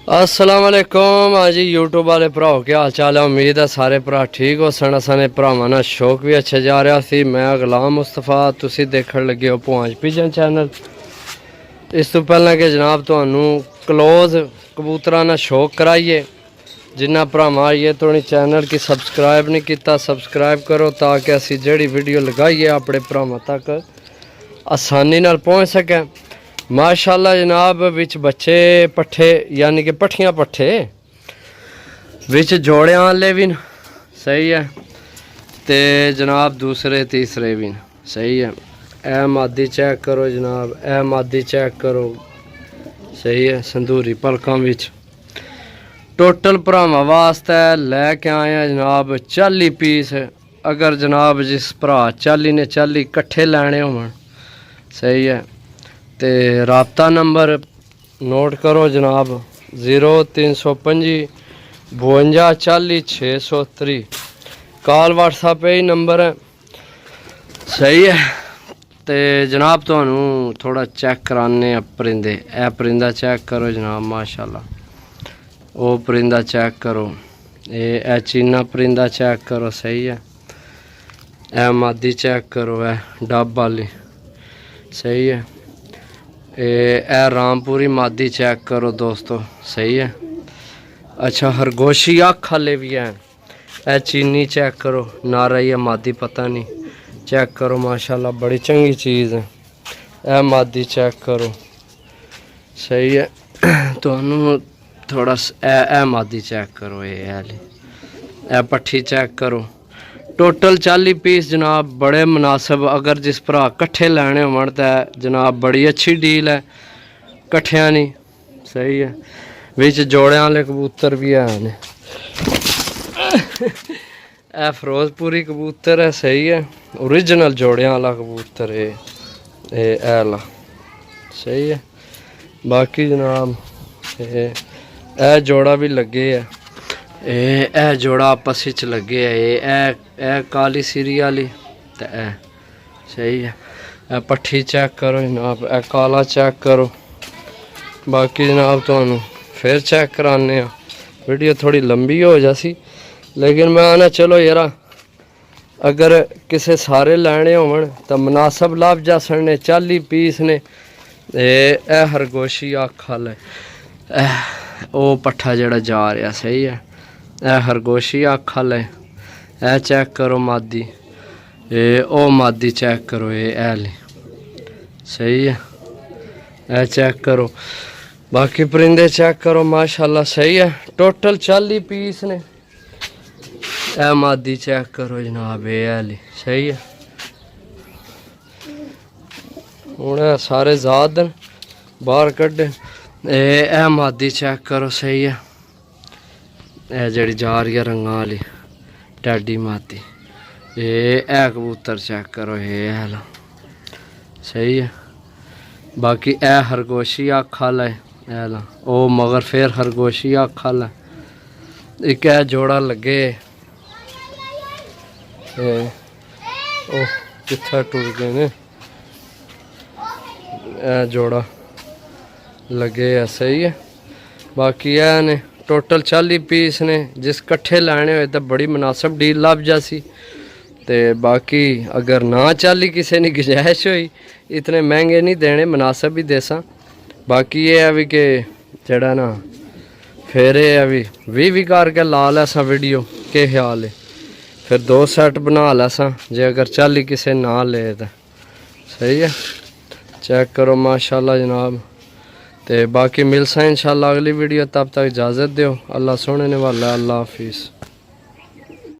अस्सलाम वालेकुम। हाँ जी यूट्यूब वाले भराओ क्या हाल चाल है। उम्मीद है सारे भरा ठीक हो सन। असाने भरावां नाल शौक भी अच्छा जा रहा सी। मैं गुलाम मुस्तफा, तुसी देखण लगे हो पुआंच पिजन चैनल। इस तो पहला कि जनाब तुहानू क्लोज कबूतरां नाल शौक कराइए। जिन्ना भरावां आइए थोड़ी चैनल की सबसक्राइब नहीं किया सबसक्राइब करो, ताकि असी जिहड़ी वीडियो लगाइए अपने भरावां तक आसानी नाल पहुँच सकें। माशाल्लाह जनाब विच बच्चे पट्ठे यानी कि पट्ठियां पट्ठे विच जोड़ियां वाले भी सही है, ते जनाब दूसरे तीसरे भी सही है। ए मादी चेक करो जनाब, ए मादी चेक करो सही है। संदूरी पलकां विच टोटल भरावां वास्ते लैके आए हैं जनाब 40 पीस। अगर जनाब जिस भरा 40 ने 40 कट्ठे लैने होवन सही है, ते राबता नंबर नोट करो जनाब 0325 52 40 603। कॉल व्हाट्सएप ही नंबर है सही है। ते जनाब तुहानू थोड़ा चेक कराने परिंदे। ए परिंदा चेक करो जनाब माशाल्लाह, वो परिंदा चेक करो, ए चीना परिंदा चेक करो सही है। ए मादी चेक करो, ए डब वाली सही है। ए रामपुरी मादी चेक करो दोस्तों सही है। अच्छा खरगोशी अख वाले भी हैं। ए चीनी चेक करो, नारा या मादी पता नहीं, चेक करो माशाल्लाह बड़ी चंगी चीज़ है। ए मादी चेक करो सही है। तो थोड़ा ए मादी चेक करो, ए पट्ठी चेक करो। टोटल 40 पीस जनाब बड़े मुनासिब। अगर जिस भरा कट्ठे लैने होवन तो जनाब बड़ी अच्छी डील है कट्ठियां नहीं सही है। विच जोड़ियां वाले कबूतर भी हैं। ए फिरोजपुरी कबूतर है सही है, ओरिजिनल जोड़ियां वाला कबूतर है सही है। बाकी जनाब ए जोड़ा भी लगे है, ए जोड़ा आपस विच लगे है। ए काली सीरी वाली ते ए सही है। ए पट्ठी चेक करो जनाब, ए काला चेक करो। बाकी जनाब तुहानू फिर चेक कराने। वीडियो थोड़ी लंबी हो जासी, लेकिन मैं आना चलो यार अगर किसे सारे लैने होवन तो मुनासिब लाभ जासन ने 40 पीस ने। ए खरगोशी अख वाला ओ पट्ठा जड़ा जा रहा सही है। ए खरगोशी अख वाला ए चेक करो मादी, ओ मादी चेक करो ए सही है। ए चेक करो, बाकी परिंदे चेक करो माशाल्लाह सही है। टोटल 40 पीस ने। ए मादी चेक करो जनाब ए सही है। हूँ सारे जात बाहर कड्डे। ए मादी चेक करो सही है। ए जड़ी जा रही है रंगा वाली टैडी मादी। ए कबूतर चेक करो ए सही है। बाकी ए खरगोशी अख वाला है ओ मगर फिर खरगोशी अख वाला। एक ए जोड़ा लगे ओ कित्थे टुर गए ने। ए जोड़ा लगे है सही है। बाकी ए ने टोटल 40 पीस ने। जिस कट्ठे लैने होए तो बड़ी मुनासिब डील लभ जासी। ते बाकी अगर ना 40 किसी ने गुंजाइश हुई इतने महंगे नहीं देने, मुनासिब ही देसा। बाकी ये है भी कि जड़ा ना फिर ये भी 20 करके ला लैसा वीडियो के ख्याल है। फिर 2 सेट बना लैसा जे अगर 40 किसी ना ले तो सही है। चेक करो माशाल्लाह जनाब। ते बाकी मिलसा इंशाल्लाह अगली वीडियो, तब तक इजाज़त दो। अल्लाह सोने ने वाला। अल्लाह हाफिज़।